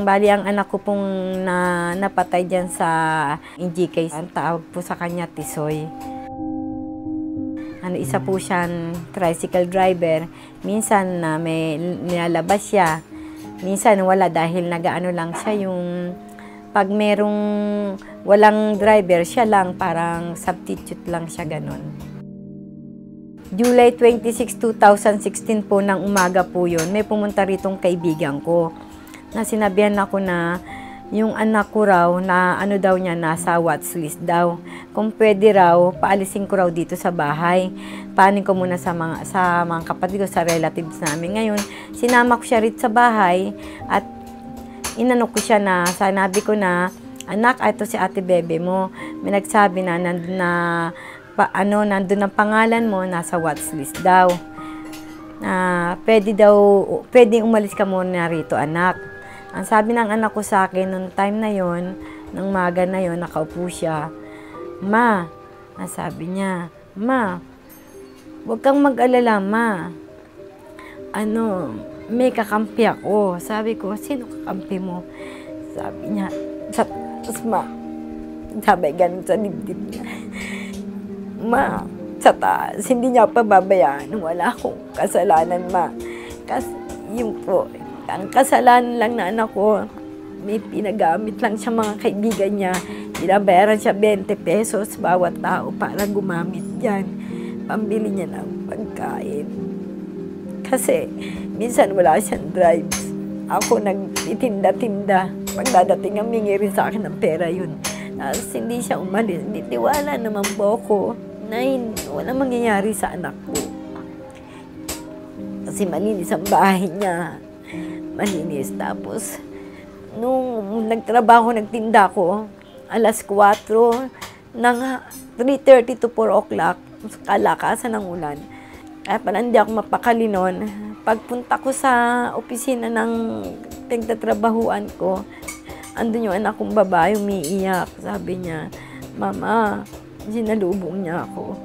Bali, ang anak ko pong napatay dyan sa NGK, ang tawag po sa kanya, Tisoy. Isa po siyang tricycle driver. Minsan may nilalabas siya. Minsan wala dahil nag-ano lang siya yung pag merong walang driver, siya lang parang substitute lang siya ganun. July 26, 2016 po ng umaga po yun, may pumunta ritong kaibigan ko na sinabihan ako na yung anak ko raw na ano daw niya nasa watchlist daw. Kung pwede raw, paalisin ko raw dito sa bahay. Paanin ko muna sa mga kapatid ko, sa relatives namin. Ngayon, sinama ko siya rito sa bahay at inano ko siya na, sanabi ko na, anak, ito si ate bebe mo. May nagsabi na, nandun ang pangalan mo, nasa watchlist daw. Pwede umalis ka muna rito, anak. Ang sabi ng anak ko sa akin, nung time na yon, nung maga na yon, nakaupo siya. Ma, ang sabi niya, ma, huwag kang mag-alala, ma. May kakampi ako. Sabi ko, sino kakampi mo? Sabi niya, sa taas, ma. Sabi ganun sa dibdib niya. Ma, sa taas, hindi niya pababayaan. Wala akong kasalanan, ma. Kasi yun po, ang kasalanan lang na anak ko, may pinagamit lang siya mga kaibigan niya. Binabayaran siya 20 pesos bawat tao para gumamit dyan. Pambili niya ng pagkain. Kasi minsan wala siyang drives. Ako nagtitinda-tinda. Pagdadating ang mingi rin sa akin ng pera yun. Tapos hindi siya umalis. Tiwala naman po ako na wala mangyayari sa anak ko. Kasi malinis ang bahay niya. Malinis. Tapos, nung nagtinda ko, alas 4, ng 3:30 to 4 o'clock, kalakasan ng ulan. Kaya pala hindi ako mapakali noon. Pagpunta ko sa opisina ng pinagtatrabahuan ko, andun yung anak kong babae, umiiyak. Sabi niya, Mama, sinalubong niya ako.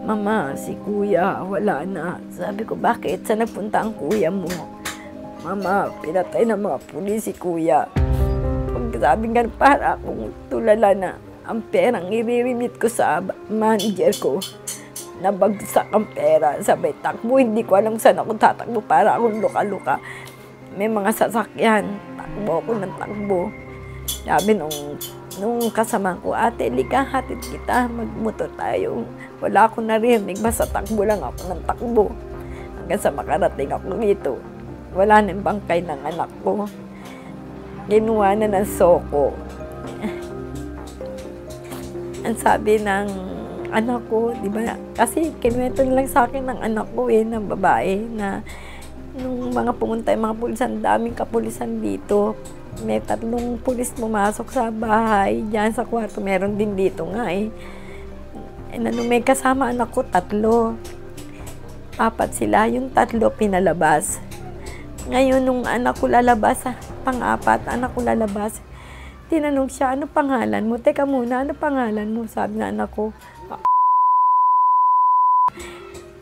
Mama, si kuya, wala na. Sabi ko, bakit? Saan nagpunta ang kuya mo? Mama, pinatay ng mga pulis si kuya. Pagkasabing ganun, para akong tulala na ang perang i-remit ko sa manager ko. Nabagsak ang pera. Sabay takbo, hindi ko alam saan ako tatakbo para akong luka-luka. May mga sasakyan. Takbo ako ng takbo. Sabi nung kasama ko, ate, lika, hatid kita, magmotor tayo. Wala akong narinig, basta takbo lang ako ng takbo. Hanggang sa makarating ako dito. Wala nang bangkay ng anak ko. Ginuha na ng soko. Ang sabi ng anak ko, di ba? Kasi kinuwento lang sa akin ng anak ko ng babae, na nung mga pumunta yung mga pulisan, daming kapulisan dito. May 3 pulis pumasok sa bahay, diyan sa kwarto, meron din dito nga may kasama anak ko, 3. 4 sila, yung 3 pinalabas. Ngayon, nung anak ko lalabas, pang-4, anak ko lalabas, tinanong siya, ano pangalan mo? Teka muna, ano pangalan mo? Sabi na anak ko.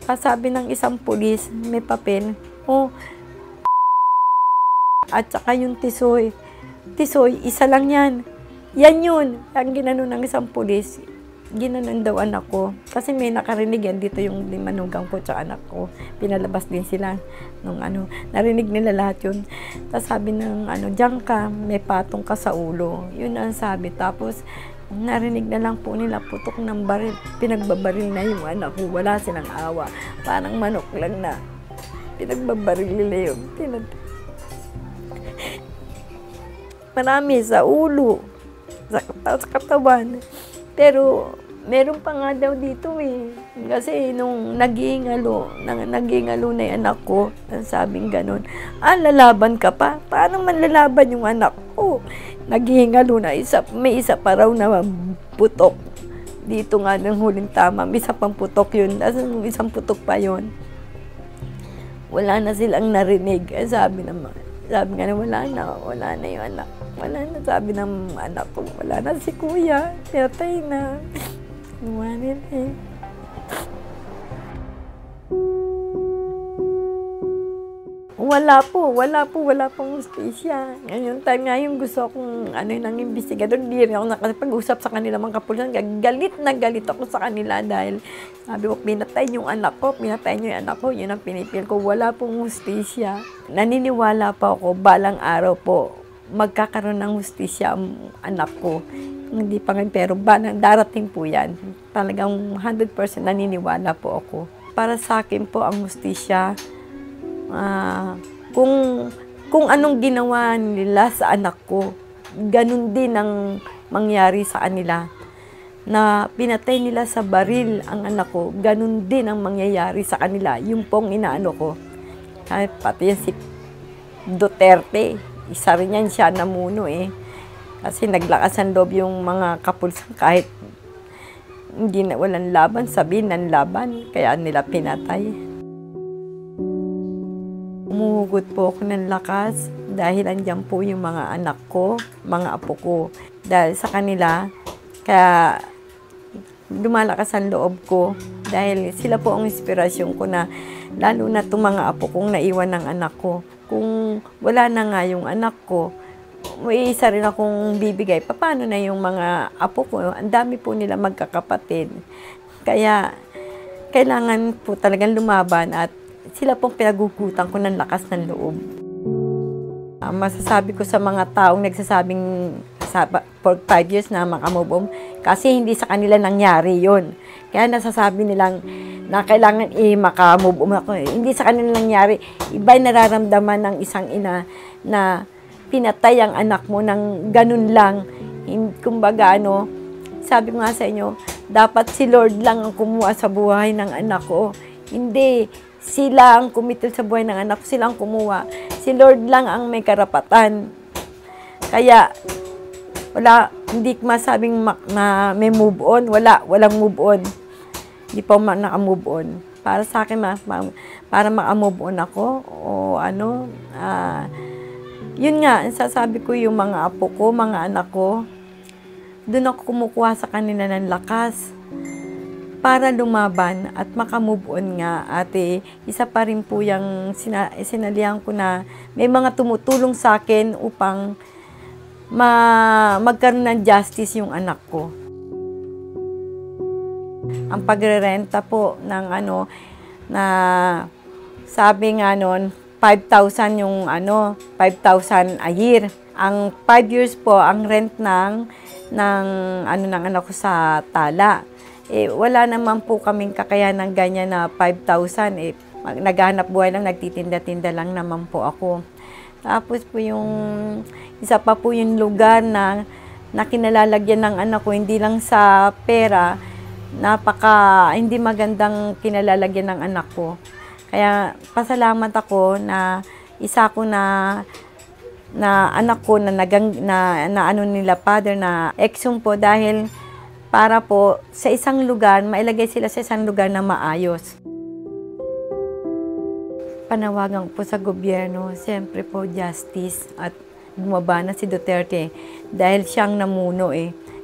Sabi ng isang pulis, may papel, at saka yung Tisoy. Tisoy, isa lang yan. Yan yun. Ang ginano ng isang pulis. Ginanon daw anak ko. Kasi may nakarinig yan dito yung manugang ko tsaka anak ko. Pinalabas din sila nung narinig nila lahat yun. Tapos sabi ng diyan ka, may patong ka sa ulo. Yun ang sabi. Tapos narinig na lang po nila putok ng baril. Pinagbabaril na yung anak ko. Wala silang awa. Parang manok lang na. Pinagbabaril nila yun. Marami sa ulo. Sa katawan. Pero, meron pa nga daw dito Kasi nung nag-iingalo na yung anak ko, sabing ganun, lalaban ka pa? Paano man lalaban yung anak ko? Nag-iingalo na, may isa pa raw na putok. Dito nga ng huling tama, may isa pang putok yun. Tapos isang putok pa yun. Wala na silang narinig. Sabi nga na, wala na yung anak. Wala na, sabi ng anak ko, wala na si kuya, pinatay na. Iwanin wala pong hustisya. Ngayon time nga yung gusto akong ng investigador, hindi rin ako nakapag-usap sa kanila mga kapulisan. Galit na galit ako sa kanila dahil sabi ko, pinatay niyo yung anak ko, yun ang pinipil ko. Wala pong hustisya. Naniniwala pa ako, balang araw po, magkakaroon ng hustisya ang anak ko. Hindi pa ngayon, pero darating po yan. Talagang 100% naniniwala po ako. Para sa akin po ang hustisya, kung anong ginawa nila sa anak ko, ganun din ang mangyari sa kanila. Na pinatay nila sa baril ang anak ko, ganun din ang mangyayari sa kanila. Yung pong inaano ko. Pati si Duterte, isa rin yan siya namuno eh. Kasi naglakas ang loob yung mga kapulisan kahit hindi na walang laban, sabihin ng laban, kaya nila pinatay. Umuhugot po ako ng lakas dahil andyan po yung mga anak ko, mga apo ko. Dahil sa kanila, kaya lumalakas ang loob ko dahil sila po ang inspirasyon ko na lalo na itong mga apo kong naiwan ng anak ko. Kung wala na nga yung anak ko, may isa rin akong bibigay. Paano na yung mga apo ko? Ang dami po nila magkakapatid. Kaya kailangan po talagang lumaban at sila pong pinagugutan ko ng lakas ng loob. Masasabi ko sa mga taong nagsasabing for 5 years na makamove on, kasi hindi sa kanila nangyari yon. Kaya nasasabi nilang na kailangan makamove on ako. Hindi sa kanila nangyari. Iba'y nararamdaman ng isang ina na pinatay ang anak mo ng ganun lang. Kumbaga sabi ko nga sa inyo, dapat si Lord lang ang kumuha sa buhay ng anak ko. Hindi, sila ang kumitil sa buhay ng anak ko, sila ang kumuha. Si Lord lang ang may karapatan. Kaya, hindi masabing na may move on. Walang move on. Hindi pa naka-move on. Para sa akin, para maka-move on ako, yun nga, sasabi ko yung mga apo ko, mga anak ko, doon ako kumukuha sa kanila ng lakas para lumaban at makamove on nga. At isa pa rin po yung sinalihan ko na may mga tumutulong sa akin upang magkaroon ng justice yung anak ko. Ang pagrerenta po ng na sabi nga noon, 5,000 yung 5,000 a year. Ang 5 years po ang rent ng anak ko sa Tala. Wala naman po kaming kakayanan ganyan na 5,000. Naghahanap buhay lang, nagtitinda-tinda lang naman po ako. Tapos po yung isa pa po yung lugar na kinalalagyan ng anak ko, hindi lang sa pera, hindi magandang kinalalagyan ng anak ko. Kaya pasalamat ako na isa ko na anak ko na nila father na exum po dahil para po sa isang lugar, mailagay sila sa isang lugar na maayos. Panawagan po sa gobyerno, siyempre po justice at bumaba na si Duterte dahil siyang namuno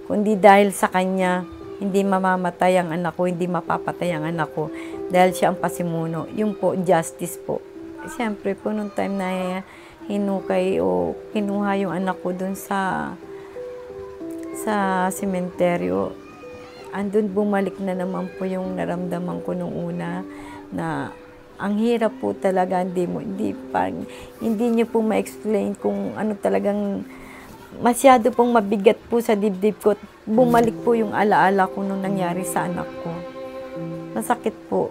Kundi dahil sa kanya, hindi mamamatay ang anak ko, hindi mapapatay ang anak ko dahil siya ang pasimuno. Yung po, justice po. Siyempre po, nung time na hinukay o kinuha yung anak ko dun sa sementeryo, andun bumalik na naman po yung naramdaman ko nung una na ang hirap po talaga, hindi niyo po ma-explain kung ano talagang masyado pong mabigat po sa dibdib ko. Bumalik po yung alaala ko nung nangyari sa anak ko. Masakit po.